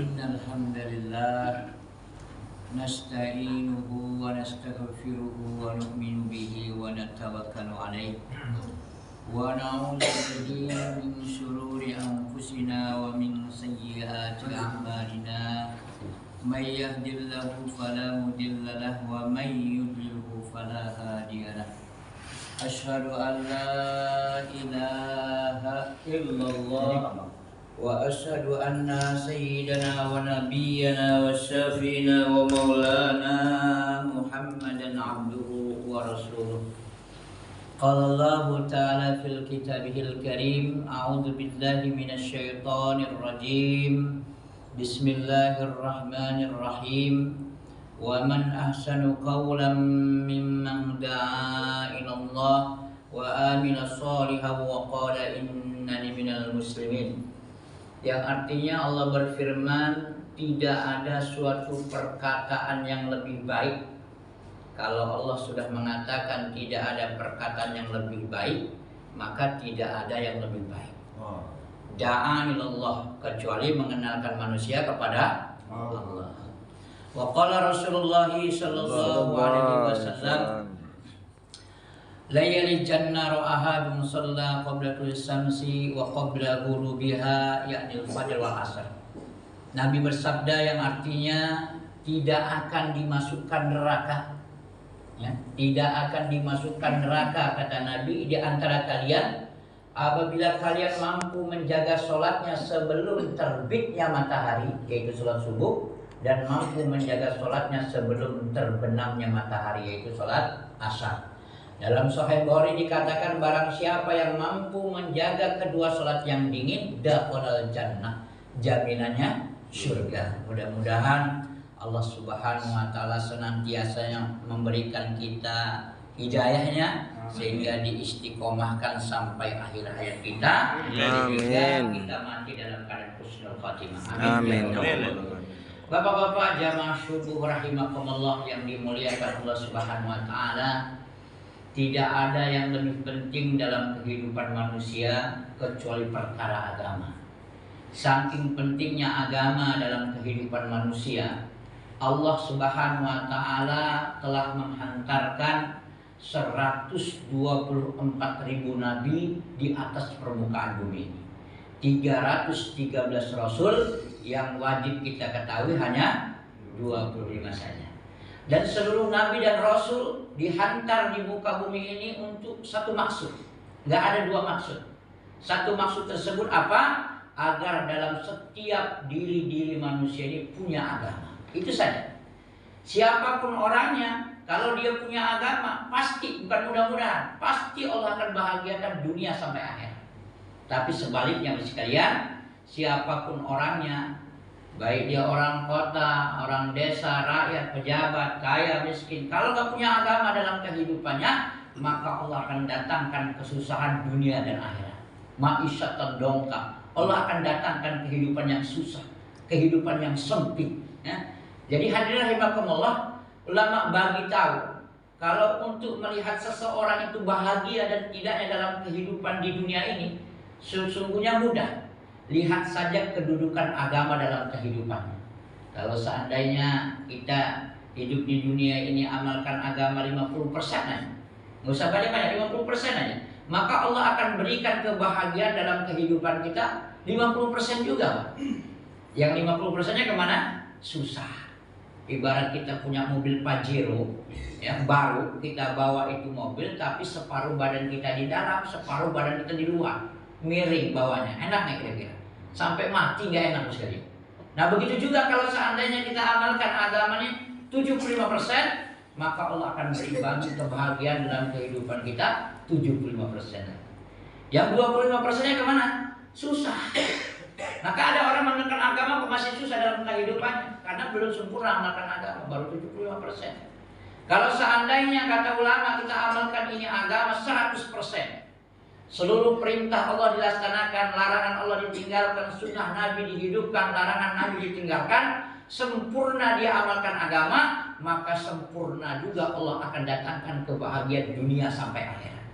إن الحمد لله نستعينه ونستغفره ونؤمن به ونتوكل عليه ونعوذ به من شرور أنفسنا ومن سيئات أعمالنا من يهد الله فلا مضل له ومن يضلل فلا هادي له أشهد أن لا إله إلا الله وأشهد أن سيدنا ونبينا وشافينا ومولانا محمدا عبده ورسوله قال الله تعالى في كتابه الكريم أعوذ بالله من الشيطان الرجيم بسم الله الرحمن الرحيم ومن أحسن قولا ممن دعا إلى الله وآمن صالحا وقال إنني من المسلمين. Yang artinya Allah berfirman, tidak ada suatu perkataan yang lebih baik. Kalau Allah sudah mengatakan tidak ada perkataan yang lebih baik, maka tidak ada yang lebih baik. Da'a ilallah, kecuali mengenalkan manusia kepada Allah. Wa qala Rasulullah sallallahu alaihi wasallam, la yalijanna ahadun shalla qabla syamsi wa qabla ghurubiha, yakni al-fajr wal asr. Nabi bersabda yang artinya tidak akan dimasukkan neraka. Ya, tidak akan dimasukkan neraka, kata Nabi, di antara kalian apabila kalian mampu menjaga sholatnya sebelum terbitnya matahari, yaitu sholat subuh, dan mampu menjaga sholatnya sebelum terbenamnya matahari, yaitu sholat asar. Dalam Sahih Bukhari dikatakan, barang siapa yang mampu menjaga kedua sholat yang dingin, dakhalal jannah, jaminannya surga. Mudah-mudahan Allah Subhanahu wa Ta'ala senantiasa yang memberikan kita hidayahnya, sehingga diistiqomahkan sampai akhir hayat kita, sehingga kita mati dalam keadaan husnul khatimah. Amin. Bapak-bapak jamaah subuh rahimakumullah yang dimuliakan Allah Subhanahu wa Ta'ala, tidak ada yang lebih penting dalam kehidupan manusia kecuali perkara agama. Saking pentingnya agama dalam kehidupan manusia, Allah Subhanahu wa Ta'ala telah menghantarkan 124.000 nabi di atas permukaan bumi ini. 313 rasul, yang wajib kita ketahui hanya 25 saja. Dan seluruh nabi dan rasul dihantar di muka bumi ini untuk satu maksud. Nggak ada dua maksud. Satu maksud tersebut apa? Agar dalam setiap diri manusia ini punya agama. Itu saja. Siapapun orangnya, kalau dia punya agama, pasti, bukan mudah-mudahan, pasti Allah akan bahagiakan dunia sampai akhir. Tapi sebaliknya sekalian, siapapun orangnya, baik dia orang kota, orang desa, rakyat, pejabat, kaya, miskin, kalau gak punya agama dalam kehidupannya, maka Allah akan datangkan kesusahan dunia dan akhirat. Ma'isyatan dongka, Allah akan datangkan kehidupan yang susah, kehidupan yang sempit, ya. Jadi hadirin rahimakumullah, ulama bagi tahu, kalau untuk melihat seseorang itu bahagia dan tidaknya dalam kehidupan di dunia ini, sesungguhnya mudah. Lihat saja kedudukan agama dalam kehidupannya. Kalau seandainya kita hidup di dunia ini amalkan agama 50% aja, nggak usah banyak-banyak, 50% aja, maka Allah akan berikan kebahagiaan dalam kehidupan kita 50% juga, Pak. Yang 50%-nya kemana? Susah. Ibarat kita punya mobil Pajero, ya, baru kita bawa itu mobil, tapi separuh badan kita di dalam, separuh badan kita di luar, miring bawahnya, enak nggak kira-kira? Sampai mati nggak enak sekali. Nah begitu juga kalau seandainya kita amalkan agamanya 75%, maka Allah akan beri bagi kebahagiaan dalam kehidupan kita 75%. Yang 25%-nya kemana? Susah. Maka ada orang mengamalkan agama masih susah dalam kehidupannya karena belum sempurna mengamalkan agama, baru 75%. Kalau seandainya kata ulama kita amalkan ini agama 100%, seluruh perintah Allah dilaksanakan, larangan Allah ditinggalkan, sunnah Nabi dihidupkan, larangan Nabi ditinggalkan, sempurna dia amalkan agama, maka sempurna juga Allah akan datangkan kebahagiaan dunia sampai akhirat.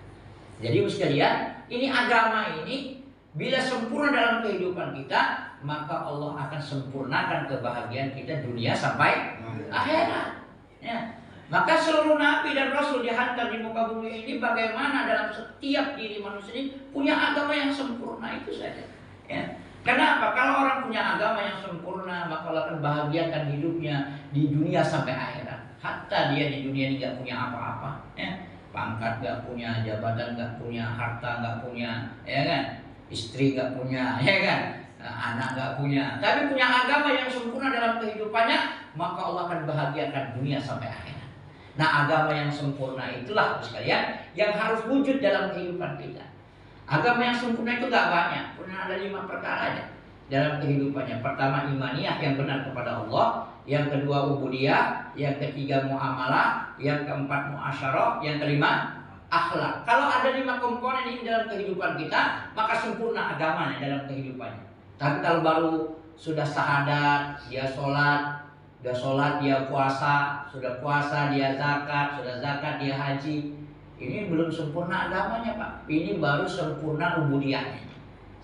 Jadi sekalian, ini agama ini Bila sempurna dalam kehidupan kita, maka Allah akan sempurnakan kebahagiaan kita dunia sampai akhirat. Ya. Maka seluruh nabi dan rasul dihantar di muka bumi ini bagaimana dalam setiap diri manusia ini punya agama yang sempurna, itu saja. Ya. Kenapa? Kalau orang punya agama yang sempurna, maka Allah akan bahagiakan hidupnya di dunia sampai akhirat. Hatta dia di dunia ini gak punya apa-apa, ya. Pangkat gak punya, jabatan gak punya, harta gak punya, ya kan? Istri gak punya, ya kan? Anak gak punya, tapi punya agama yang sempurna dalam kehidupannya, maka Allah akan bahagiakan dunia sampai akhirat. Nah, agama yang sempurna itulah sekalian yang harus wujud dalam kehidupan kita. Agama yang sempurna itu gak banyak, pernah ada 5 perkara aja dalam kehidupannya. Pertama, imaniyah yang benar kepada Allah. Yang kedua, ubudiyah. Yang ketiga, muamalah. Yang keempat, muasyarah. Yang kelima, akhlak. Kalau ada 5 komponen ini dalam kehidupan kita, maka sempurna agamanya dalam kehidupannya. Tapi kalau baru sudah syahadat, dia sholat, sudah sholat dia puasa, sudah puasa dia zakat, sudah zakat dia haji, ini belum sempurna agamanya, Pak. Ini baru sempurna ubudiyahnya.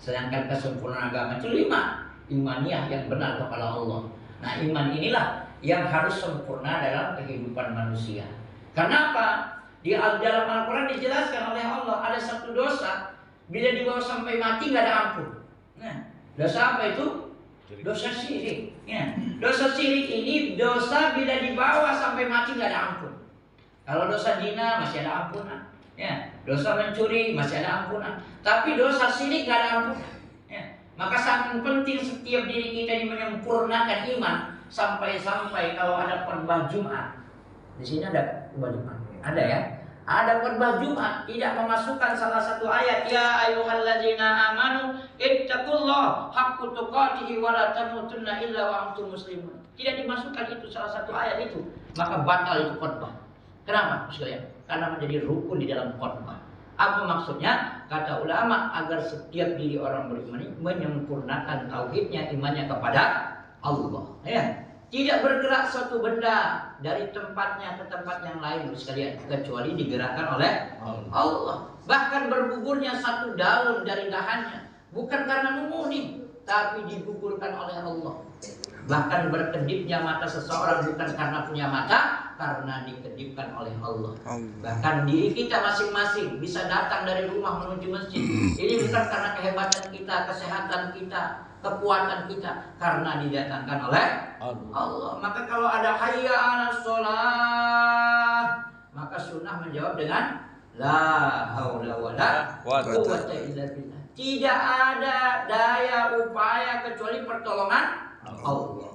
Sedangkan kesempurnaan agama itu 5. Imaniyah yang benar kepada Allah. Nah, iman inilah yang harus sempurna dalam kehidupan manusia. Kenapa? Di dalam Al-Quran dijelaskan oleh Allah, ada satu dosa bila dibawa sampai mati gak ada ampun. Nah, dosa apa itu? Dosa syirik. Ya. Dosa syirik ini dosa bila dibawa sampai mati gak ada ampun. Kalau dosa zina masih ada ampunan. Ya, dosa mencuri masih ada ampunan. Tapi dosa syirik gak ada ampunan. Ya. Maka sangat penting setiap diri kita ini menyempurnakan iman sampai-sampai kalau ada khotbah Jumat. Di sini ada khotbah Jumat. Ada ya? Ada khotbah Jumat tidak memasukkan salah satu ayat, ya ayyuhalladzina amanu ittaqullaha haqqa tuqatih wa la tamutunna illa wa antum muslimun. Tidak dimasukkan itu salah satu ayat itu, maka batal itu khotbah. Kenapa? Sekalian, karena menjadi rukun di dalam khotbah. Apa maksudnya? Kata ulama, agar setiap diri orang beriman menyempurnakan tauhidnya, imannya kepada Allah. Ya. Tidak bergerak suatu benda dari tempatnya ke tempat yang lain sekalian, kecuali digerakkan oleh Allah. Bahkan bergugurnya satu daun dari dahannya bukan karena menguning, tapi digugurkan oleh Allah. Bahkan berkedipnya mata seseorang bukan karena punya mata, karena dikedipkan oleh Allah. Bahkan diri kita masing-masing bisa datang dari rumah menuju masjid. Ini bukan karena kehebatan kita, kesehatan kita, kekuatan kita, karena didatangkan oleh Allah. Maka kalau ada hayya 'alas shalah, maka sunnah menjawab dengan la haula wala quwwata illa billah. Tidak ada daya upaya kecuali pertolongan Allah.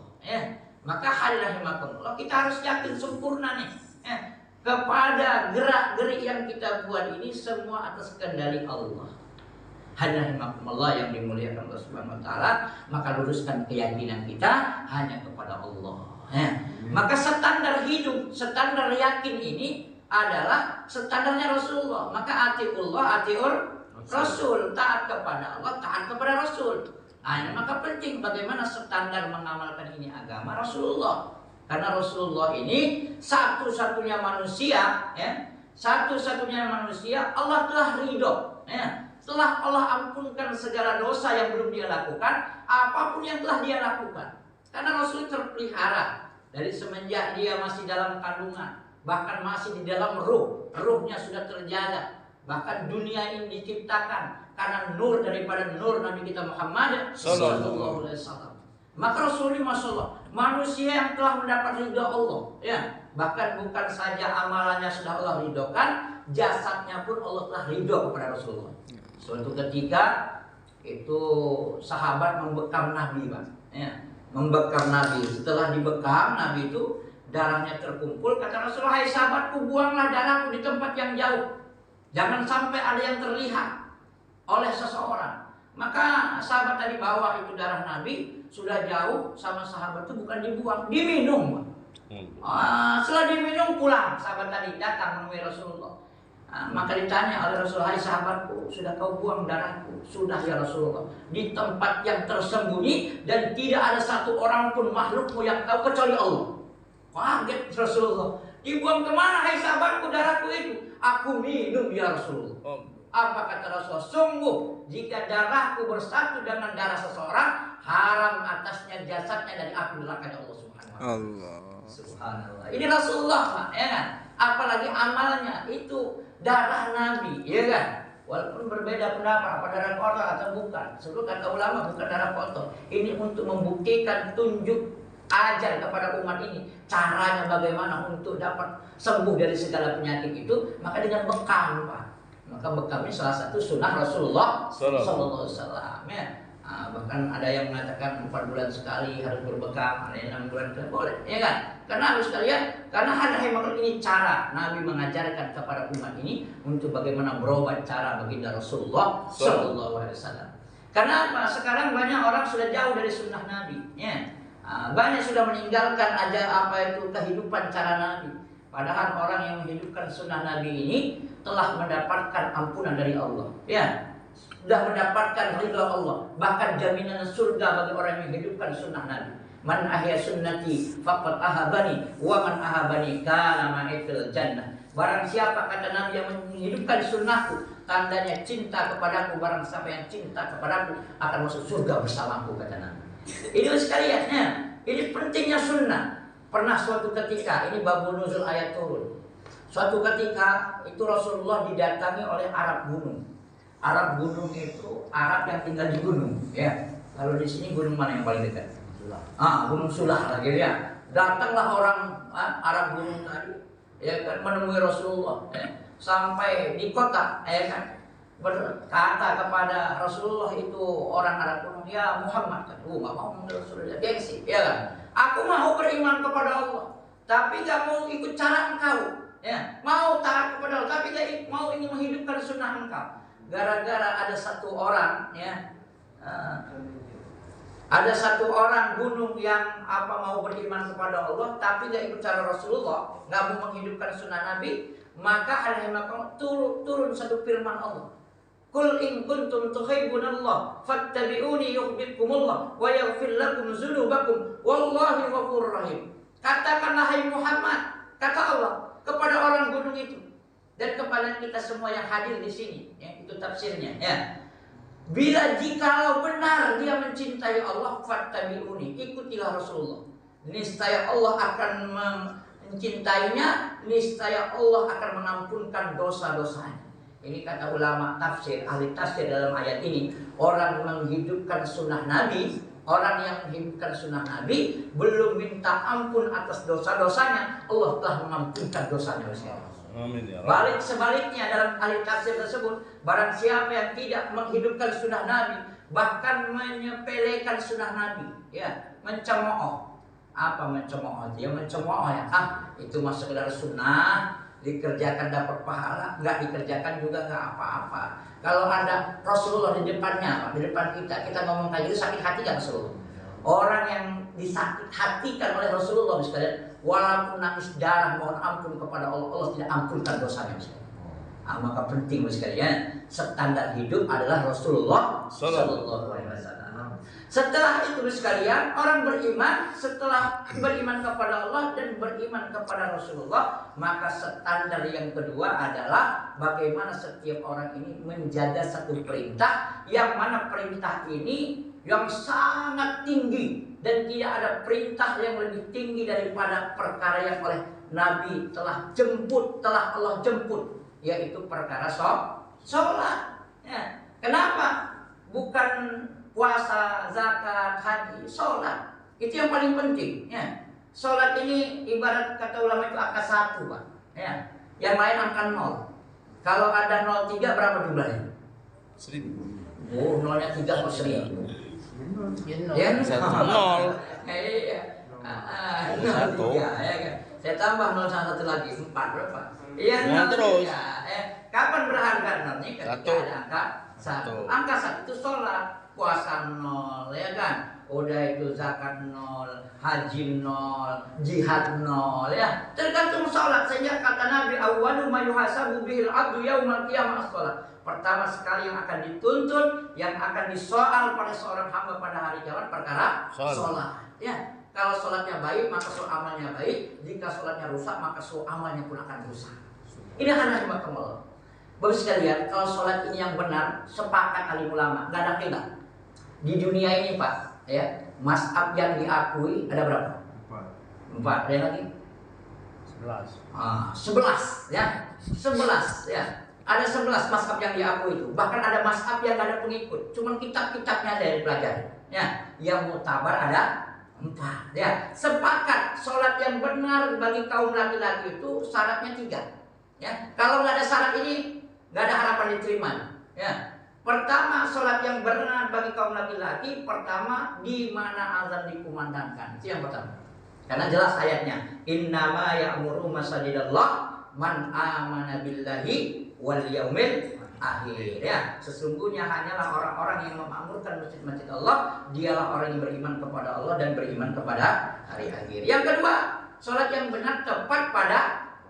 Maka hadirin kita harus yakin sempurna nih. Kepada gerak-gerik yang kita buat ini semua atas kendali Allah. Hadirin rahimakumullah yang dimuliakan Allah Subhanahu wa taala, maka luruskan keyakinan kita hanya kepada Allah. Maka standar hidup, standar yakin ini adalah standarnya Rasulullah. Maka atiullah, atiur Rasul, taat kepada Allah, taat kepada Rasul. Maka penting bagaimana standar mengamalkan ini agama Rasulullah. Karena Rasulullah ini satu-satunya manusia, satu-satunya manusia Allah telah ridho, telah Allah ampunkan segala dosa yang belum dia lakukan, apapun yang telah dia lakukan. Karena Rasul terpelihara dari semenjak dia masih dalam kandungan, bahkan masih di dalam ruhnya sudah terjaga. Bahkan dunia ini diciptakan karena nur daripada nur Nabi kita Muhammad sallallahu alaihi wasallam. Maka Rasul ini Masya Allah, manusia yang telah mendapat ridha Allah, bahkan bukan saja amalannya sudah Allah ridhokan, jasadnya pun Allah telah ridho kepada Rasulullah. Suatu ketika itu sahabat membekam Nabi, Pak. Membekam Nabi. Setelah dibekam Nabi itu darahnya terkumpul. Kata Rasulullah, hai sahabatku, buanglah darahku di tempat yang jauh. Jangan sampai ada yang terlihat oleh seseorang. Maka sahabat tadi bawa itu darah Nabi, sudah jauh sama sahabat itu bukan dibuang, diminum. Setelah diminum pulang, sahabat tadi datang menemui Rasulullah. Maka ditanya oleh Rasulullah, hai sahabatku, sudah kau buang darahku? Sudah ya Rasulullah, di tempat yang tersembunyi dan tidak ada satu orang pun makhlukmu yang tahu kecuali Allah. Kaget Rasulullah, dibuang kemana hai sahabatku darahku itu? Aku minum ya Rasulullah. Apa kata Rasulullah? Sungguh jika darahku bersatu dengan darah seseorang, haram atasnya jasadnya dari api neraka Allah Subhanahu wa taala. Subhanallah. Ini Rasulullah, Pak, ya kan? Apalagi amalnya itu darah Nabi, ya kan? Walaupun berbeda pendapat apa darah kotor atau bukan. Sebelum kata ulama bukan darah kotor. Ini untuk membuktikan, tunjuk, ajar kepada umat ini caranya bagaimana untuk dapat sembuh dari segala penyakit itu. Maka dengan bekam, Pak. Maka bekam ini salah satu sunnah Rasulullah Sallallahu Alaihi Wasallam. Ya. Bahkan ada yang mengatakan 4 bulan sekali harus berbekam, ada yang 6 bulan sekali boleh, ya kan? Karena harus sekalian, karena ada hemat ini cara Nabi mengajarkan kepada umat ini untuk bagaimana berobat cara baginda Rasulullah Sallallahu Alaihi Wasallam. Karena apa? Sekarang banyak orang sudah jauh dari sunnah Nabi, ya. Banyak sudah meninggalkan aja apa itu kehidupan cara Nabi. Padahal orang yang menghidupkan sunnah Nabi ini telah mendapatkan ampunan dari Allah, ya. Sudah mendapatkan ridha Allah, bahkan jaminan surga bagi orang yang menghidupkan sunnah Nabi. Man ahya sunnati faqad ahabani wa man ahabani kana ma'i fil jannah. Barang siapa, kata Nabi, yang menghidupkan sunnahku, tandanya cinta kepadaku. Barang siapa yang cinta kepadaku akan masuk surga bersamaku, kata Nabi. Ini sekalian, ya. Ini pentingnya sunnah. Pernah suatu ketika, ini babul nuzul ayat turun. Suatu ketika itu Rasulullah didatangi oleh Arab gunung. Arab gunung itu Arab yang tinggal di gunung, ya. Kalau di sini gunung mana yang paling dekat? Gunung Sulah lagi, ya. Datanglah orang Arab gunung tadi, ya kan, menemui Rasulullah, ya. Sampai di kota, ya kan, berkata kepada Rasulullah itu orang Arab gunung, ya Muhammad, kan, nggak mau mengenal Rasulullah, gengsi, ya kan. Aku mau beriman kepada Allah, tapi nggak mau ikut cara engkau, ya. Mau taat kepada Allah, tapi nggak mau ingin menghidupkan sunnah engkau. Gara-gara ada satu orang, ya, ada satu orang gunung yang mau beriman kepada Allah, tapi gak ikut cara Rasulullah, gak mau menghidupkan sunnah Nabi. Maka turun satu firman Allah. Qul in kuntum tuhibbunallah fattabi'uni yuhibbukumullah wa yaghfir lakum dzunubakum wallahu ghafurur rahim. Katakanlah hai Muhammad, kata Allah kepada orang gunung itu, dan kepada kita semua yang hadir di sini, ya, itu tafsirnya, ya. Bila jikalau benar dia mencintai Allah, fattabi'uni, ikutilah Rasulullah. Niscaya Allah akan mencintainya, niscaya Allah akan mengampunkan dosa-dosanya. Ini kata ulama tafsir, ahli tafsir dalam ayat ini. Orang menghidupkan sunnah Nabi, orang yang menghidupkan sunnah Nabi belum minta ampun atas dosa-dosanya, Allah telah mengampunkan dosanya. Amin, ya. Balik sebaliknya dalam ahli tafsir tersebut, barang siapa yang tidak menghidupkan sunnah Nabi, bahkan menyepelekan sunnah Nabi, ya, mencemooh. Apa mencemooh? Dia mencemooh, ya. Itu masuk ke dalam sunnah, dikerjakan dapat pahala, nggak dikerjakan juga nggak apa-apa. Kalau ada Rasulullah di depannya, di depan kita ngomong kayak gitu, sakit hati kan Rasulullah? Orang yang disakit hatikan oleh Rasulullah sekalian, walaupun nangis darah mohon ampun kepada Allah, Allah tidak ampunkan dosanya sekalian. Maka penting sekalian, standar hidup adalah Rasulullah Sallallahu Alaihi Wasallam. Setelah itu sekalian, orang beriman, setelah beriman kepada Allah dan beriman kepada Rasulullah, maka standar yang kedua adalah bagaimana setiap orang ini menjaga satu perintah, yang mana perintah ini yang sangat tinggi dan tidak ada perintah yang lebih tinggi daripada perkara yang oleh Nabi telah Allah jemput, yaitu perkara sholat. Ya. Kenapa? Bukan puasa, zakat, haji, sholat. Itu yang paling penting. Ya. Sholat ini ibarat kata ulama itu angka 1, Pak. Ya. Yang lain angka 0. Kalau ada 03 berapa jumlahnya? 1000. Oh, 0-nya 3 atau 1000. Ya, 0. Iya. 1. Ya. Saya tambah 0 1 lagi 4 berapa? Iya, terus. Kapan berharga 0? Ketika ada angka 1. Angka 1 itu sholat, puasa 0, ya kan? Udah itu zakat 0, haji 0, jihad 0, ya. Tergantung sholat. Sehingga kata Nabi, awwalu ma yuhasabu bihil abdu yaumal qiyamah as-sholat. Pertama sekali yang akan dituntut, yang akan disoal pada seorang hamba pada hari kiamat perkara sholat. Ya. Kalau sholatnya baik, maka amalnya baik. Jika sholatnya rusak, maka amalnya pun akan rusak. Ini hanya Allah. Bapak sekalian, kalau sholat ini yang benar, sepakat alim ulama, nggak ada khilaf. Di dunia ini Pak, ya, mazhab yang diakui ada berapa? 4. Ada yang lagi? 11 ya. 11 ya. Ada 11 mazhab yang diakui itu. Bahkan ada mazhab yang nggak ada pengikut. Cuman kitab-kitabnya ada yang dipelajari. Ya, yang mutabar ada 4 ya. Sepakat sholat yang benar bagi kaum laki-laki itu syaratnya 3 ya. Kalau nggak ada syarat ini nggak ada harapan diterima ya. Pertama, sholat yang benar bagi kaum laki-laki, pertama di mana azan dikumandangkan. Itu yang pertama. Karena jelas ayatnya, innama ya'muru masajidallah man amana billahi wal yaumil akhir ya. Sesungguhnya hanyalah orang-orang yang memakmurkan masjid-masjid Allah, dialah orang yang beriman kepada Allah dan beriman kepada hari akhir. Yang kedua, sholat yang benar tepat pada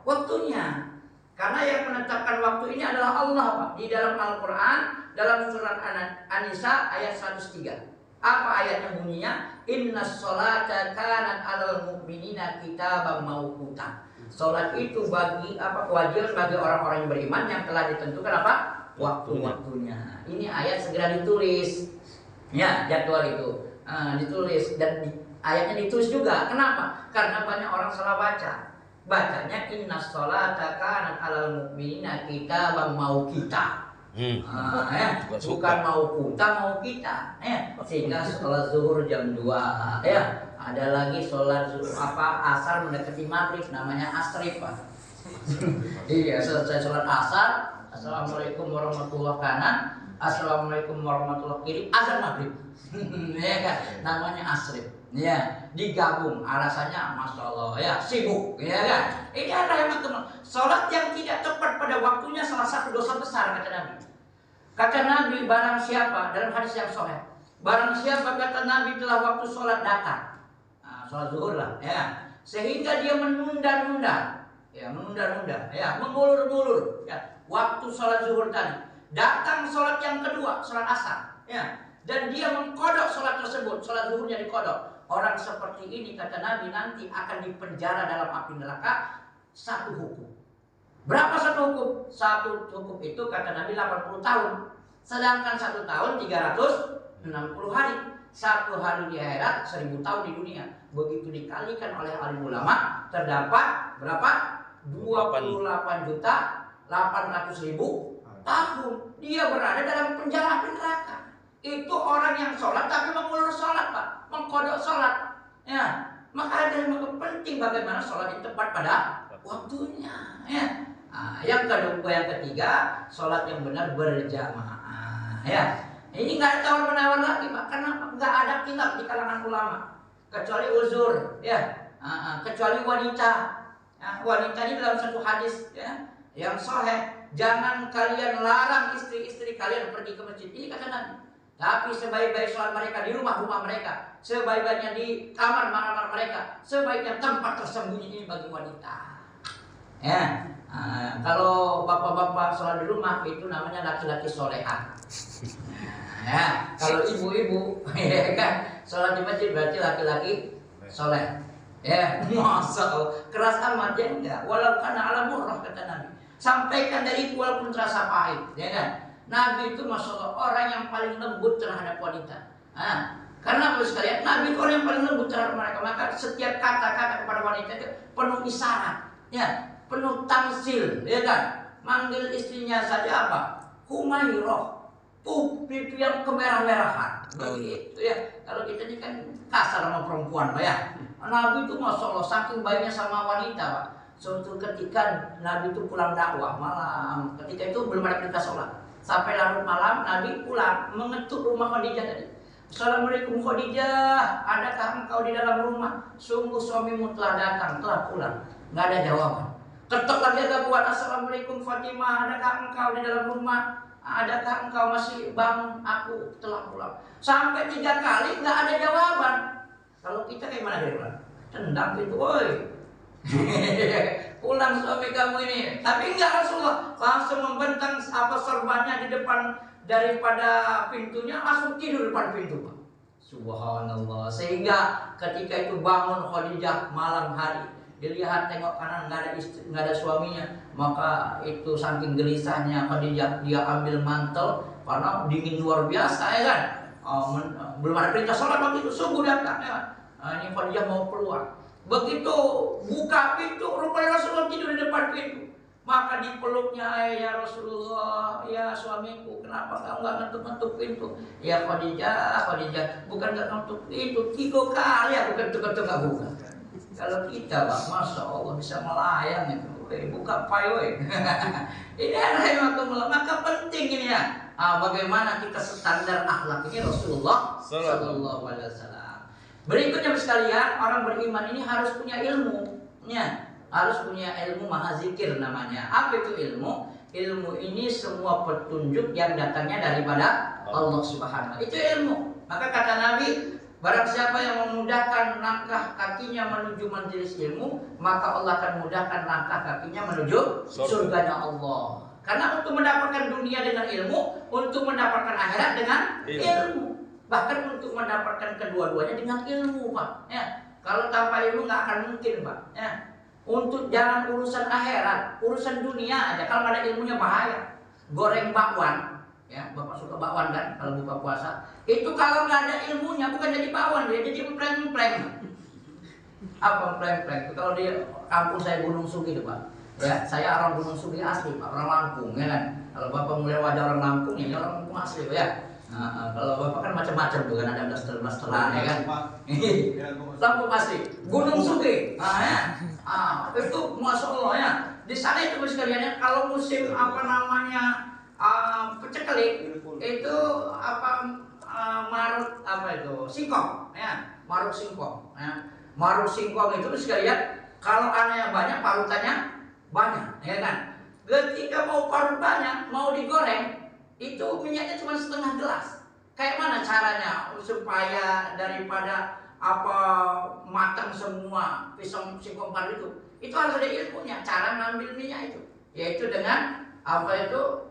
waktunya. Karena yang menetapkan waktu ini adalah Allah Pak. Di dalam Al-Quran, dalam surat An-Nisa ayat 103. Apa ayatnya bunyinya? Innas sholata kanat 'alal mu'minina kitaban mawquta. Sholat itu kewajiban bagi orang-orang yang beriman yang telah ditentukan apa? Waktu-waktunya. Ini ayat segera ditulis. Ya, jadwal itu ditulis dan ayatnya ditulis juga. Kenapa? Karena banyak orang salah baca. Bacanya innas sholata kanat 'alal mu'minina kitaban mawquta. Bukan mau kita ya. Sehingga sholat zuhur jam 2 ya. Ada lagi sholat zuhur asar mendekati maghrib, namanya asrif Pak. Iya, selesai sholat asar, assalamualaikum warahmatullahi kanan, assalamualaikum warahmatullahi kiri, azan maghrib. Ya kan, namanya asrif. Ya, digabung, alasannya masya Allah ya, sibuk ya kan. Ini adalah yang teman. Sholat yang tidak tepat pada waktunya salah satu dosa besar kata Nabi. Kata Nabi, barang siapa, dalam hadis yang sahih, barang siapa kata Nabi telah waktu sholat datang, sholat zuhur lah ya, sehingga dia menunda-nunda ya, mengulur-ngulur ya, waktu sholat zuhur tadi, datang sholat yang kedua, sholat asar ya, dan dia mengkodok sholat tersebut, sholat zuhurnya dikodok. Orang seperti ini kata Nabi nanti akan dipenjara dalam api neraka 1 hukum. Berapa 1 hukum? 1 hukum itu kata Nabi 80 tahun. Sedangkan 1 tahun 360 hari. 1 hari di akhirat 1000 tahun di dunia. Begitu dikalikan oleh alim ulama, terdapat berapa? 28.800.000 tahun. Dia berada dalam penjara api neraka. Itu orang yang sholat tapi mengulur sholat Pak, mengkodok sholat ya. Maka ada yang penting bagaimana sholat itu tepat pada waktunya ya. Yang kedua, yang ketiga, sholat yang benar berjamaah ya. Ini nggak ada tawar-menawar lagi Pak. Kenapa? Nggak ada khilaf di kalangan ulama kecuali uzur ya, kecuali wanita ya. Wanita ini dalam satu hadis ya yang sahih, jangan kalian larang istri-istri kalian pergi ke masjid. Ini kata Nabi. Tapi sebaik-baik sholat mereka di rumah-rumah mereka, sebaik-baiknya di kamar-kamar mereka, sebaiknya tempat tersembunyi ini bagi wanita ya. Kalau bapak-bapak sholat di rumah itu namanya laki-laki soleha. Ya, kalau ibu-ibu ya kan sholat di masjid berarti laki-laki soleh. Ya, masa keras amat ya enggak. Walau kana ala murrah kata Nabi. Sampaikan dari itu walaupun terasa pahit, ya kan? Nabi itu masya Allah orang yang paling lembut terhadap wanita. Karena Bapak sekalian, Nabi itu orang yang paling lembut terhadap mereka. Maka setiap kata-kata kepada wanita itu penuh isyarat, ya, penuh tamsil, ya kan? Manggil istrinya saja apa? Humairah, pipi yang kemerah-merahan, begitu ya. Kalau kita ini kan kasar sama perempuan, Pak ya. Nabi itu masya Allah saking baiknya sama wanita, Pak. Suatu ketika Nabi itu pulang dakwah malam, ketika itu belum ada perintah sholat. Sampai larut malam Nabi pulang mengetuk rumah Khadijah tadi. Assalamualaikum Khadijah, adakah engkau di dalam rumah? Sungguh suamimu telah datang, telah pulang. Nggak ada jawaban. Ketuk lagi agak kuat. Assalamualaikum Fatimah, adakah engkau di dalam rumah? Adakah engkau masih bangun? Aku telah pulang. Sampai 3 kali nggak ada jawaban. Kalau kita kayak mana dia? Tendang pintu, woi. Pulang suami kamu ini. Tapi enggak, Rasulullah langsung membentang sorbannya di depan daripada pintunya, langsung tidur depan pintu, Pak. Subhanallah. Sehingga ketika itu bangun Khadijah malam hari, dilihat tengok kanan nggak ada istri, nggak ada suaminya, maka itu saking gelisahnya Khadijah, dia ambil mantel karena dingin luar biasa ya kan. Belum ada perintah sholat waktu itu, subuh datang ya. Ini Khadijah mau keluar, begitu buka pintu rupanya Rasulullah tidur di depan pintu. Maka dipeluknya, ya Rasulullah, ya suamiku, kenapa kamu nggak ngetuk-ngetuk pintu? Ya Khadijah, bukan nggak ngetuk pintu, 3 kali aku ketuk-ketuk nggak buka. Kalau kita, Pak, Masya Allah bisa melayang itu, buka payoi. Ini rahimahkumullah, maka penting ini ya. Bagaimana kita standar akhlak ini Rasulullah Sallallahu Alaihi Wasallam. Berikutnya sekalian, orang beriman ini harus punya ilmu, ya. Harus punya ilmu mahazikir namanya. Apa itu ilmu? Ilmu ini semua petunjuk yang datangnya daripada Allah Subhanahu wa Ta'ala. Itu ilmu. Maka kata Nabi, barang siapa yang memudahkan langkah kakinya menuju majelis ilmu, maka Allah akan mudahkan langkah kakinya menuju surganya Allah. Karena untuk mendapatkan dunia dengan ilmu, untuk mendapatkan akhirat dengan ilmu. Bahkan untuk mendapatkan kedua-duanya dengan ilmu, Pak. Ya. Kalau tanpa ilmu nggak akan mungkin, Pak. Ya. Untuk jangan urusan akhirat, urusan dunia aja. Kalau nggak ada ilmunya bahaya. Goreng bakwan, ya Bapak suka bakwan kan kalau buka puasa. Itu kalau nggak ada ilmunya bukan jadi bakwan, dia jadi empleng-empleng. Apa empleng-empleng? Kalau di kampung saya Gunung Sugi itu Pak. Ya, saya orang Gunung Sugi asli Pak, orang Lampung ya kan. Kalau Bapak mulai wajah orang Lampung ya orang Lampung asli Pak ya. Kalau Bapak kan macam-macam tuh kan, ada blaster-blasteran ya kan. Lampung asli, Gunung Sugi. Itu Masya Allah ya. Di sana itu sekalian kalau musim apa namanya peceklik itu marut singkong ya, marut singkong ya. Marut singkong itu sekalian kalau anaknya banyak parutannya banyak ya kan. Ketika mau parut banyak mau digoreng itu minyaknya cuma setengah gelas. Kayak mana caranya supaya daripada matang semua pisang singkong parut itu harus ada ilmunya, cara ngambil minyak itu, yaitu dengan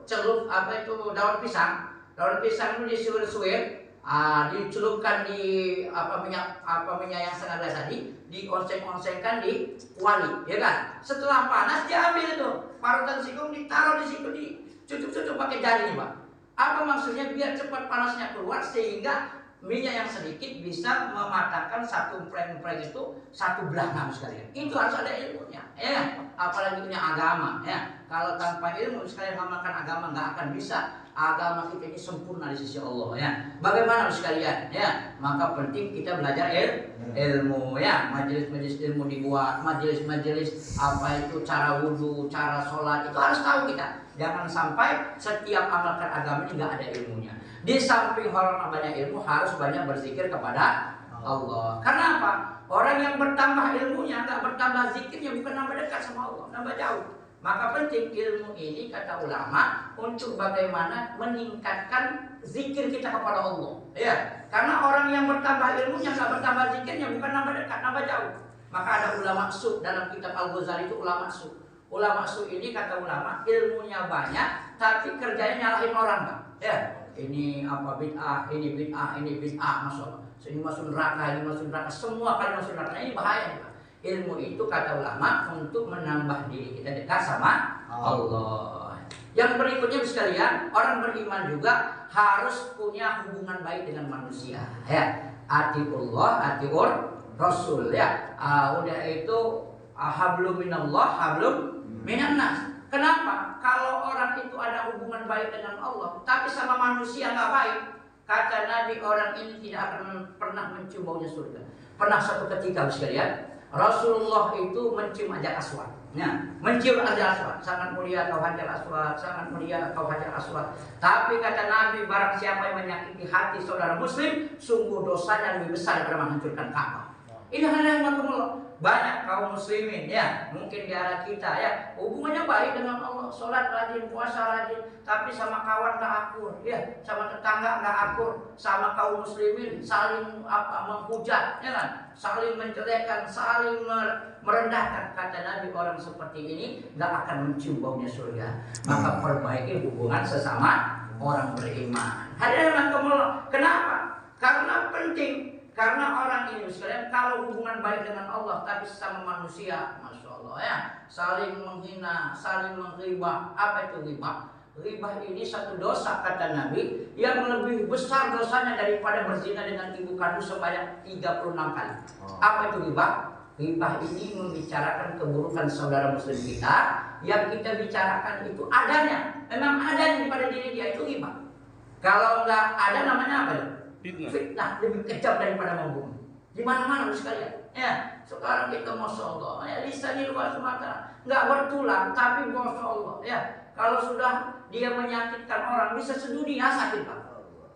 celup daun pisang itu disuir-suir, dicelupkan di minyak yang setengah gelas tadi, dionseng-onsengkan di kuali, ya kan? Setelah panas diambil itu parutan singkong ditaruh di situ, dicucuk-cucuk pakai jari nih Pak. Apa maksudnya? Biar cepat panasnya keluar sehingga minyak yang sedikit bisa mematangkan satu empleng-empleng itu satu belahang sekalian. Itu harus ada ilmunya, ya. Apalagi punya agama, ya. Kalau tanpa ilmu sekalian mengamalkan agama nggak akan bisa. Agama kita ini sempurna di sisi Allah, ya. Bagaimana sekalian, ya? Maka penting kita belajar ilmu, ya. Majelis-majelis ilmu dibuat, majelis-majelis cara wudhu, cara sholat itu harus tahu kita. Jangan sampai setiap amalkan agama ini nggak ada ilmunya. Di samping orang banyak ilmu harus banyak berzikir kepada Allah. Karena apa? Orang yang bertambah ilmunya nggak bertambah zikirnya, bukan nambah dekat sama Allah, nambah jauh. Maka penting ilmu ini kata ulama untuk bagaimana meningkatkan zikir kita kepada Allah. Ya, karena orang yang bertambah ilmunya nggak bertambah zikirnya, bukan nambah dekat, nambah jauh. Maka ada ulama su dalam kitab Al-Ghazali itu ulama su. Ulama su ini kata ulama ilmunya banyak, tapi kerjanya nyalahin orang Pak. Ya. Ini bid'ah, ini bid'ah, ini bid'ah, Masya Allah. Ini masuk neraka, semua kali masuk neraka. Ini bahaya Pak. Ilmu itu kata ulama untuk menambah diri kita dekat sama Allah. Yang berikutnya sekalian, orang beriman juga harus punya hubungan baik dengan manusia. Ya, atiullah, atiur Rasul. Ya, udah itu hablum minallah, hablum minannas. Kenapa? Kalau orang itu ada hubungan baik dengan Allah, tapi sama manusia nggak baik, kata Nabi orang ini tidak akan pernah mencium baunya surga. Pernah satu ketika sekalian, Rasulullah itu mencium Hajar Aswad. Nah, mencium Hajar Aswad, sangat mulia kau Hajar Aswad, sangat mulia kau Hajar Aswad. Tapi kata Nabi, barang siapa yang menyakiti hati saudara Muslim, sungguh dosanya lebih besar daripada menghancurkan Ka'bah. Ini hal yang banyak kaum muslimin ya, mungkin di arah kita ya, hubungannya baik dengan Allah, sholat rajin, puasa rajin, tapi sama kawan nggak akur, ya, sama tetangga nggak akur, sama kaum muslimin saling menghujat, ya kan, saling menjelekkan, saling merendahkan. Kata Nabi orang seperti ini nggak akan mencium baunya surga. Maka perbaiki hubungan sesama orang beriman. Hadirin Allah, kenapa? Karena penting. Karena orang ini sekalian kalau hubungan baik dengan Allah tapi sesama manusia, masya Allah ya, saling menghina, saling menghibah. Apa itu ghibah? Ghibah ini satu dosa kata Nabi yang lebih besar dosanya daripada berzina dengan ibu kandung sebanyak 36 kali. Apa itu ghibah? Ghibah ini membicarakan keburukan saudara muslim kita. Yang kita bicarakan itu adanya, memang adanya pada diri dia, itu ghibah. Kalau nggak ada namanya apa ya? Fitnah lebih kejam daripada membunuh. Di mana-mana sekalian. Ya, sekarang kita masya Allah, ya lisan luas mata, nggak bertulang, tapi masya Allah, ya kalau sudah dia menyakitkan orang bisa sedunia sakit Pak.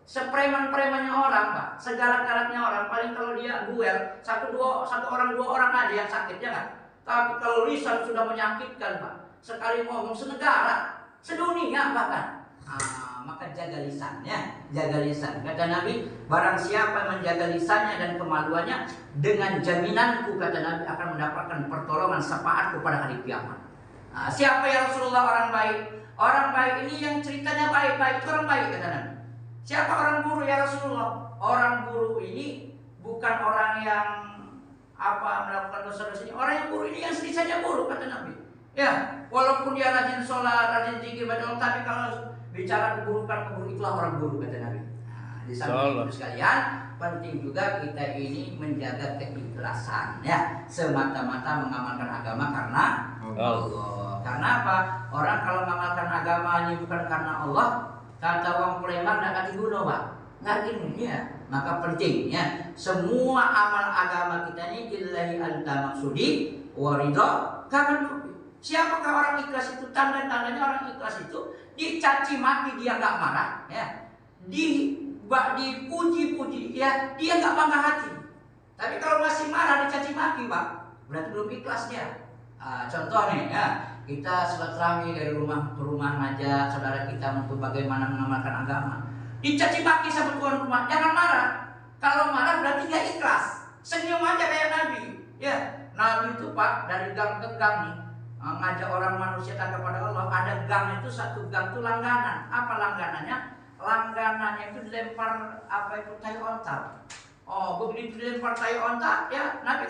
Sepreman-premannya orang Pak, segalak-galaknya orang, paling kalau dia duel satu orang dua orang aja yang sakit ya kan. Tapi kalau lisan sudah menyakitkan Pak, sekali ngomong senegara, sedunia bahkan. Maka jaga lisannya, jaga lisan. Kata Nabi, barang siapa menjaga lisannya dan kemaluannya, dengan jaminanku kata Nabi akan mendapatkan pertolongan syafaatku pada hari kiamat. Siapa ya Rasulullah orang baik? Orang baik ini yang ceritanya baik-baik, orang baik kata Nabi. Siapa orang buruk ya Rasulullah? Orang buruk ini bukan orang yang melakukan dosa-dosa ini. Orang yang buruk ini yang lisannya buruk kata Nabi. Ya, walaupun dia rajin sholat, rajin zikir, tapi kalau bicara keburukan itulah orang buruk kata Nabi. Di samping itu sekalian, penting juga kita ini menjaga keikhlasan ya, semata-mata mengamalkan agama karena Allah. Karena apa? Orang kalau mengamalkan agama ini bukan karena Allah, kata orang Palembang tidak kati guna Pak, nggak gini ya. Maka penting ya, semua amal agama kita ini lillahi anta maksudi waridho kapan. Siapakah orang ikhlas itu? Tanda-tandanya orang ikhlas itu dicaci maki dia nggak marah, ya. Dipuji-puji, ya dia nggak bangga hati. Tapi kalau masih marah dicaci maki, Pak, berarti belum ikhlas dia. Contoh nih, ya kita silaturahmi dari rumah ke rumah ngajak saudara kita untuk bagaimana mengamalkan agama. Dicaci maki sama tuan rumah, jangan marah. Kalau marah berarti nggak ikhlas. Senyum aja kayak Nabi, ya. Nabi itu Pak dari gang ke gang nih. Ngajak orang manusia kepada Allah. Ada gang itu, satu gang itu langganan. Apa langganannya? Langganannya itu dilempar tai onta. Begitu dilempar tai onta, ya Nabi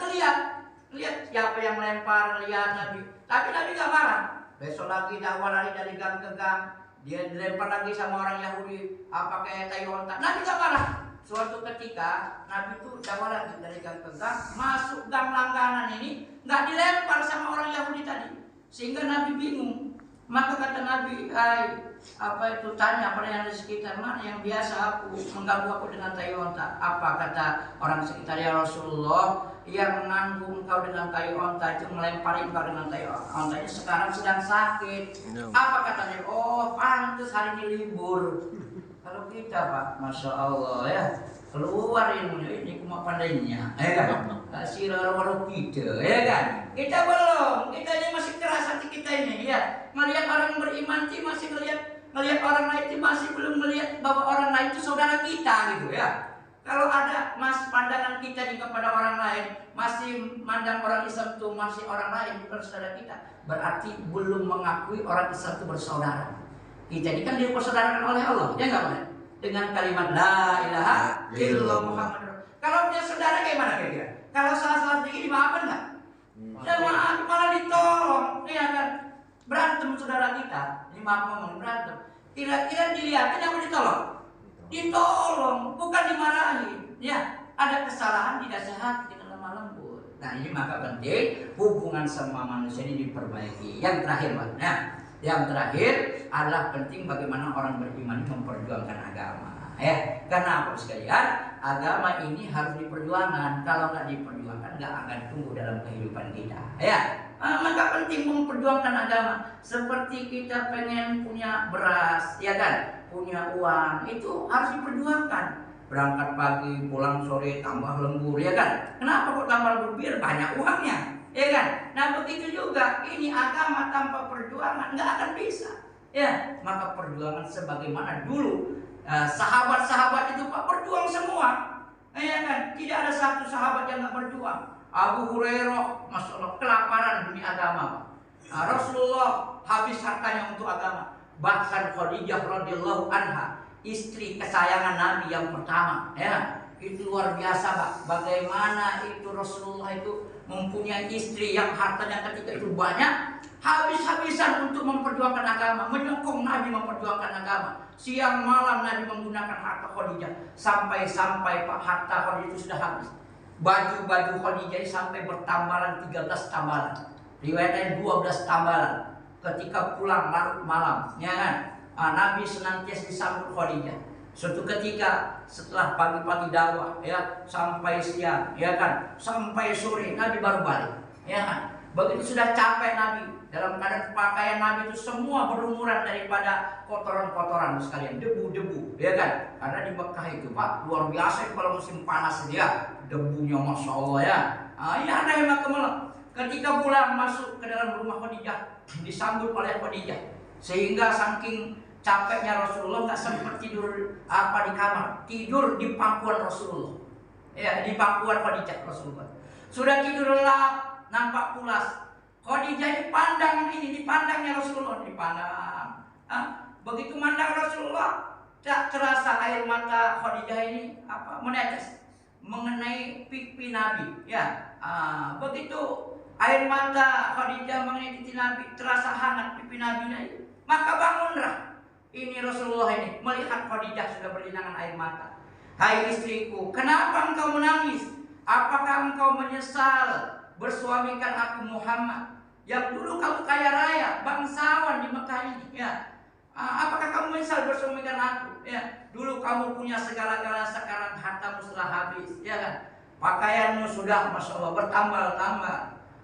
lihat siapa yang melempar, lihat Nabi. Tapi Nabi gak marah. Besok lagi dakwah lari dari gang ke gang, dia dilempar lagi sama orang Yahudi, kayak tai onta. Nabi gak marah. Suatu ketika Nabi itu dakwah lagi dari gang ke gang, masuk gang langganan ini, nggak dilempar sama orang Yahudi tadi. Sehingga Nabi bingung. Maka kata Nabi, tanya pada yang di sekitar, mana yang biasa aku mengganggu aku dengan tai onta. Apa kata orang sekitar, ya Rasulullah, yang mengganggu engkau dengan tai onta itu, melempari engkau dengan tai onta ini sekarang sedang sakit. Apa katanya? Pantas hari ini libur. Kalau kita Pak, masya Allah ya, keluar ilmunya ini cuma pandainya, ya kan? Kasih orang-orang kita, ya kan? Kita belum, kita ini masih keras hati kita ini, ya. Melihat orang beriman itu masih melihat orang lain itu masih belum melihat bahwa orang lain itu saudara kita, gitu ya. Kalau ada pandangan kita kepada orang lain, masih mandang orang Islam itu masih orang lain bukan saudara kita, berarti belum mengakui orang Islam itu bersaudara. Kita ini kan dipersaudarakan oleh Allah, ya nggak boleh? Dengan kalimat la ilaha illallah Muhammad. Kalau dia saudara kayak mana kira-kira? Kalau salah-salah sedikit dimaafkan nggak? Ya maaf, malah ditolong, ya kan? Berantem saudara kita, ini maaf ngomong berantem. Kira-kira dilihatin apa ditolong? Ditolong, bukan dimarahin. Ya, ada kesalahan tidak sehat dengan lemah lembut. Nah ini maka penting hubungan sama manusia ini diperbaiki. Yang terakhir Pak, yang terakhir adalah penting bagaimana orang beriman memperjuangkan agama. Ya, karena apa sekalian? Agama ini harus diperjuangkan. Kalau nggak diperjuangkan, nggak akan tumbuh dalam kehidupan kita. Ya, maka penting memperjuangkan agama. Seperti kita pengen punya beras, ya kan? Punya uang, itu harus diperjuangkan. Berangkat pagi, pulang sore, tambah lembur, ya kan? Kenapa kok tambah lembur? Biar banyak uangnya. Ya kan? Nah begitu juga ini agama tanpa perjuangan nggak akan bisa. Ya, maka perjuangan sebagaimana dulu sahabat-sahabat itu Pak berjuang semua. Ya kan? Tidak ada satu sahabat yang nggak berjuang. Abu Hurairah, masya Allah, kelaparan demi agama. Rasulullah habis hartanya untuk agama. Bahkan Khadijah radhiyallahu anha, istri kesayangan Nabi yang pertama, ya, Itu luar biasa Pak. Bagaimana itu Rasulullah itu mempunyai istri yang hartanya ketika itu banyak, habis-habisan untuk memperjuangkan agama, menyokong Nabi memperjuangkan agama. Siang malam Nabi menggunakan harta Khadijah, sampai-sampai Pak harta Khadijah itu sudah habis. Baju-baju Khadijah sampai bertambalan 13 tambalan. Riwayatnya 12 tambalan. Ketika pulang larut malam, ya kan? Nabi senantiasa disambut Khadijah. Suatu ketika setelah pagi-pagi dakwah, ya sampai siang, ya kan, sampai sore Nabi baru balik, ya kan. Begitu sudah capek Nabi, dalam keadaan pakaian Nabi itu semua berlumuran daripada kotoran-kotoran sekalian, debu-debu, ya kan. Karena di Mekah itu Pak luar biasa kalau musim panas dia, debunya Masya Allah ya. Ya ada yang makemelek. Ketika pulang masuk ke dalam rumah Khadijah, disambut oleh Khadijah, sehingga saking capeknya Rasulullah nggak sempat tidur di kamar, tidur di pangkuan Rasulullah, ya di pangkuan Khadijah Rasulullah. Sudah tidur lelap, nampak pulas. Khadijah dipandangnya Rasulullah, dipandang. Begitu mandang Rasulullah, tak terasa air mata Khadijah ini menetes mengenai pipi Nabi, ya. Begitu air mata Khadijah mengenai pipi Nabi, terasa hangat pipi Nabi ini. Maka bangunlah ini Rasulullah ini melihat Khadijah sudah berlinangan air mata. Hai istriku, kenapa engkau menangis? Apakah engkau menyesal bersuamikan aku Muhammad yang dulu kamu kaya raya, bangsawan di Mekah ini? Ya. Apakah kamu menyesal bersuamikan aku? Ya. Dulu kamu punya segala-galanya, sekarang hartamu sudah habis, ya kan? Pakaianmu sudah Masya Allah bertambah-tambah.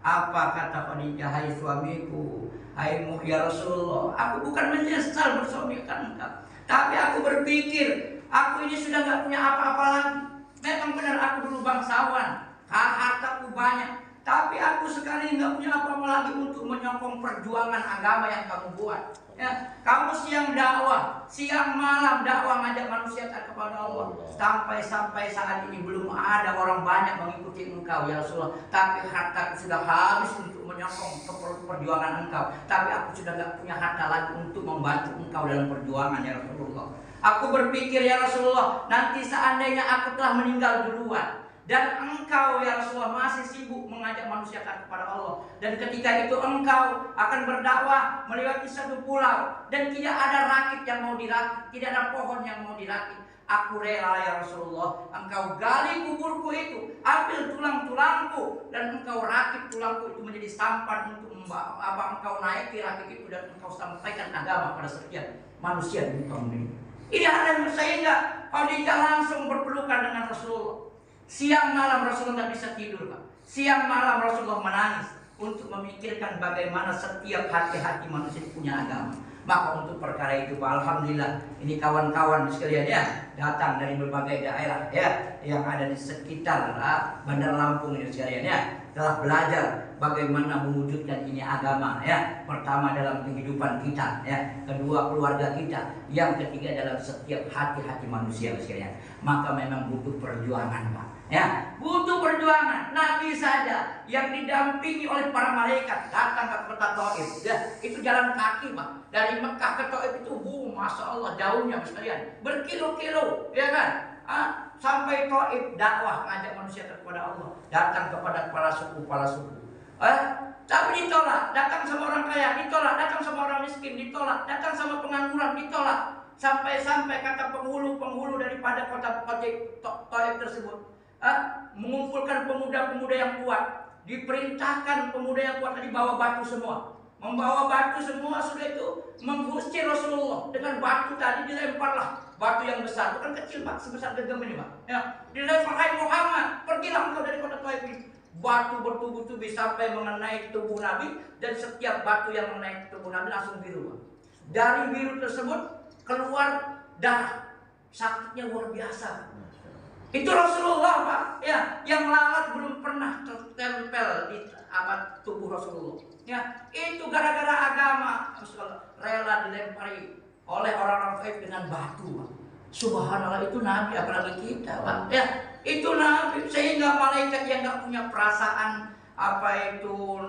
Apa kata Khadijah? Hai suamiku, hai ya Rasulullah, aku bukan menyesal bersuamikan engkau, tapi aku berpikir aku ini sudah gak punya apa-apa lagi. Memang benar aku dulu bangsawan, hartaku banyak, tapi aku sekarang gak punya apa-apa lagi untuk menyokong perjuangan agama yang kamu buat. Ya, kamu siang dakwah, siang malam dakwah ngajak manusia kepada Allah. Sampai saat ini belum ada orang banyak mengikuti engkau ya Rasulullah. Tapi hartaku sudah habis untuk menyokong perjuangan engkau. Tapi aku sudah gak punya harta lagi untuk membantu engkau dalam perjuangan ya Rasulullah. Aku berpikir ya Rasulullah, nanti seandainya aku telah meninggal duluan dan engkau ya Rasulullah masih sibuk mengajak manusia kepada Allah, dan ketika itu engkau akan berdakwah melewati satu pulau dan tidak ada rakit yang mau dirakit, tidak ada pohon yang mau dirakit, aku rela ya Rasulullah, engkau gali kuburku itu, ambil tulang-tulangku dan engkau rakit tulangku itu menjadi sampan untuk engkau naiki rakit itu dan engkau sampaikan agama pada setiap manusia di muka ini. Ini ada sehingga Khadijah langsung berpelukan dengan Rasulullah. Siang malam Rasulullah tidak bisa tidur Pak. Siang malam Rasulullah menangis untuk memikirkan bagaimana setiap hati-hati manusia punya agama. Maka untuk perkara itu Pak, alhamdulillah ini kawan-kawan sekalian ya, datang dari berbagai daerah ya yang ada di sekitar Bandar Lampung ini sekalian ya, telah belajar bagaimana mewujudkan ini agama ya. Pertama dalam kehidupan kita ya, kedua keluarga kita, yang ketiga dalam setiap hati-hati manusia sekalian. Maka memang butuh perjuangan Pak. Ya, butuh perjuangan. Nabi saja yang didampingi oleh para malaikat datang ke kota Taif. Ya, itu jalan kaki Pak. Dari Mekah ke Taif itu, Masya Allah jauhnya sekalian, berkilo-kilo, ya kan? Sampai Taif dakwah ngajak manusia kepada Allah, datang kepada kepala suku. Tapi ditolak. Datang sama orang kaya, ditolak. Datang sama orang miskin, ditolak. Datang sama pengangguran, ditolak. Sampai-sampai kata penghulu daripada kota Taif tersebut, mengumpulkan pemuda-pemuda yang kuat, diperintahkan pemuda yang kuat tadi bawa batu semua, membawa batu semua, sudah itu mengusir Rasulullah dengan batu tadi, dilemparlah batu yang besar, bukan kecil Pak, sebesar gegam ini Pak, ya, dilempar, hai Muhammad, pergilah engkau dari kota Taif ini. Batu bertubi-tubi sampai mengenai tubuh Nabi, dan setiap batu yang mengenai tubuh Nabi langsung biru Pak. Dari biru tersebut keluar darah, sakitnya luar biasa. Itu Rasulullah Pak, ya, yang lalat belum pernah tertempel di tubuh Rasulullah. Ya, itu gara-gara agama Rasulullah rela dilempari oleh orang-orang Taif dengan batu Pak. Subhanallah, itu Nabi apalagi kita Pak. Ya, itu Nabi, sehingga malaikat yang gak punya perasaan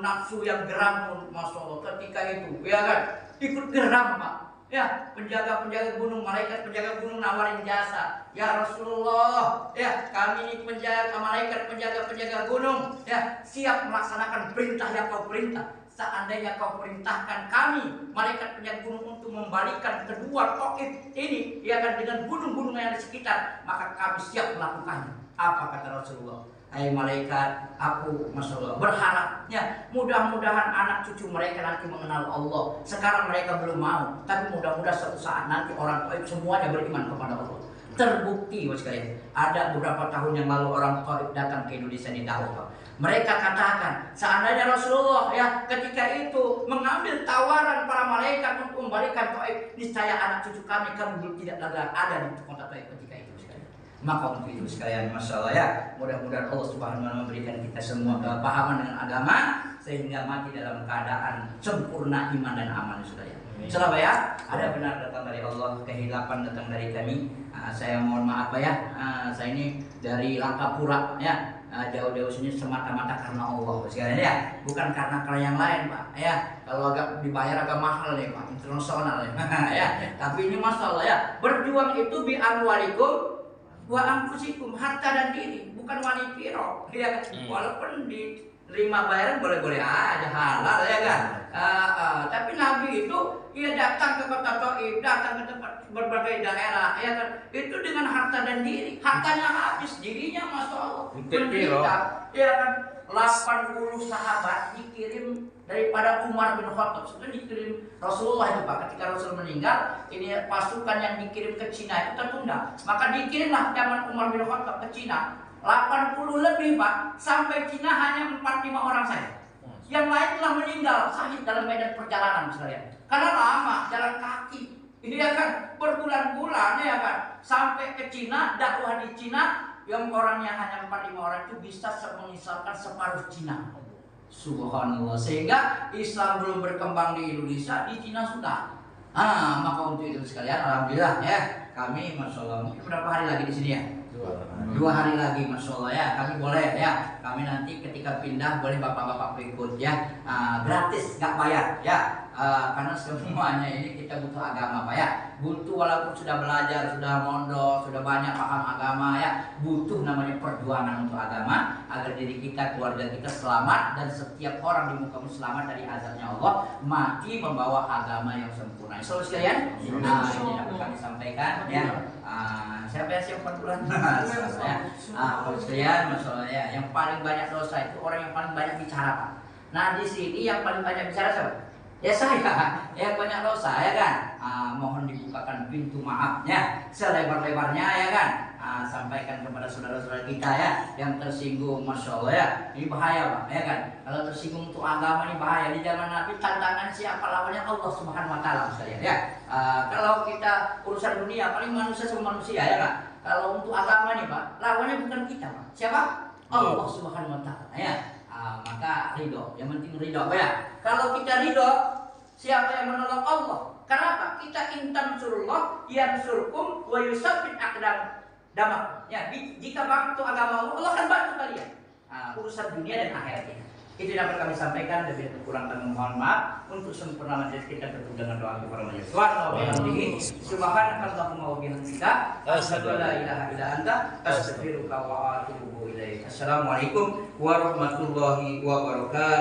nafsu yang geram, Masya Allah, ketika itu, ya kan, ikut geram Pak. Ya, penjaga-penjaga gunung, malaikat penjaga gunung nawarin jasa. Ya Rasulullah, ya kami ini malaikat penjaga-penjaga gunung, ya siap melaksanakan perintah yang kau perintah. Seandainya kau perintahkan kami, malaikat penjaga gunung, untuk membalikan kedua Taif ini, ya kan, dengan gunung-gunung yang di sekitar, maka kami siap melakukannya. Apa kata Rasulullah? Hai malaikat, aku Masya Allah berharapnya mudah-mudahan anak cucu mereka nanti mengenal Allah. Sekarang mereka belum mau, tapi mudah-mudahan suatu saat nanti orang Taif semuanya beriman kepada Allah. Terbukti sekalian, ada beberapa tahun yang lalu orang Taif datang ke Indonesia di dakwah. Mereka katakan, seandainya Rasulullah ya ketika itu mengambil tawaran para malaikat untuk membalikan Taif, niscaya anak cucu kami belum tidak ada di kota Taif ketika itu. Maka untuk itu sekalian, Masya Allah ya, mudah-mudahan Allah Subhanahu wa Ta'ala memberikan kita semua kepahaman dengan agama sehingga mati dalam keadaan sempurna iman dan amal sekalian. Selamat ya, ada benar datang dari Allah, kehilapan datang dari kami. Saya mohon maaf ya, saya ini dari Langkapura ya, jauh-jauh sini semata-mata karena Allah sekalian ya, bukan karena yang lain Pak ya. Kalau agak dibayar agak mahal nih Pak, internasional ya. Tapi ini Masya Allah ya, berjuang itu bi amwalikum wa anfusikum, harta dan diri, bukan wanita ya. Walaupun diterima bayaran boleh-boleh aja, halal ya kan. Tapi Nabi itu ia datang ke kota Taif, datang ke tempat berbagai daerah ya kan, itu dengan harta dan diri. Hartanya habis, dirinya Masya Allah menderita ya kan. 80 sahabat dikirim daripada Umar bin Khattab. Sebenarnya dikirim Rasulullah itu Pak, ketika Rasul meninggal, ini pasukan yang dikirim ke Cina itu tertunda. Maka dikirimlah zaman Umar bin Khattab ke Cina 80 lebih Pak, sampai Cina hanya 4-5 orang saja. Yang lain telah meninggal syahid dalam medan perjalanan sekalian. Karena lama jalan kaki. Ini ya kan berbulan-bulan ya kan, sampai ke Cina, dakwah di Cina yang orangnya hanya 4-5 orang itu bisa mengisalkan separuh Cina. Subhanallah. Sehingga Islam belum berkembang di Indonesia, di Cina sudah. Maka untuk itu sekalian, alhamdulillah ya, kami Masya Allah mungkin berapa hari lagi di sini ya? 2 hari lagi Masya Allah ya, kami boleh ya, kami nanti ketika pindah boleh bapak-bapak ikut ya, gratis, nggak bayar ya. Karena semuanya ini kita butuh agama Pak ya, butuh walaupun sudah belajar, sudah mondok, sudah banyak paham agama ya, butuh namanya perjuangan untuk agama agar diri kita, keluarga kita selamat dan setiap orang di muka bumi selamat dari azabnya Allah, mati membawa agama yang sempurna. Insyaallah sekalian, ini dapat kami sampaikan ya. Siapa yang siap 4 bulan? Kalau sekalian, masalah ya, yang paling banyak dosa itu orang yang paling banyak bicara Pak. Nah di sini yang paling banyak bicara siapa? Ya saya, ya banyak dosa ya kan. Mohon dibukakan pintu maafnya selebar-lebarnya ya kan. Sampaikan kepada saudara-saudara kita ya yang tersinggung, Masya Allah ya, ini bahaya Pak ya kan. Kalau tersinggung untuk agama ini bahaya. Di zaman Nabi tantangan siapa lawannya? Allah Subhanahu wa Ta'ala sekalian ya. Kalau kita urusan dunia paling manusia sama manusia ya kan. Kalau untuk agama nih Pak, lawannya bukan kita Pak. Siapa? Allah Subhanahu wa Ta'ala ya. Maka ridho, yang penting ridho ya. Kalau kita ridho, siapa yang menolong Allah? Kenapa? Kita intan surullah yansurkum wa yusabbit aqdam damak. Ya, jika bantu agama Allah akan bantu kalian. Urusan dunia dan akhirat ini. Itu yang dapat kami sampaikan, lebih kurang kami mohon maaf. Untuk sempurna majelis kita tutup dengan doa kepada majelis. Subhanakallahumma wa bihamdika asyhadu an la ilaha illa anta astaghfiruka wa atubu ilaik. Assalamualaikum warahmatullahi wabarakatuh.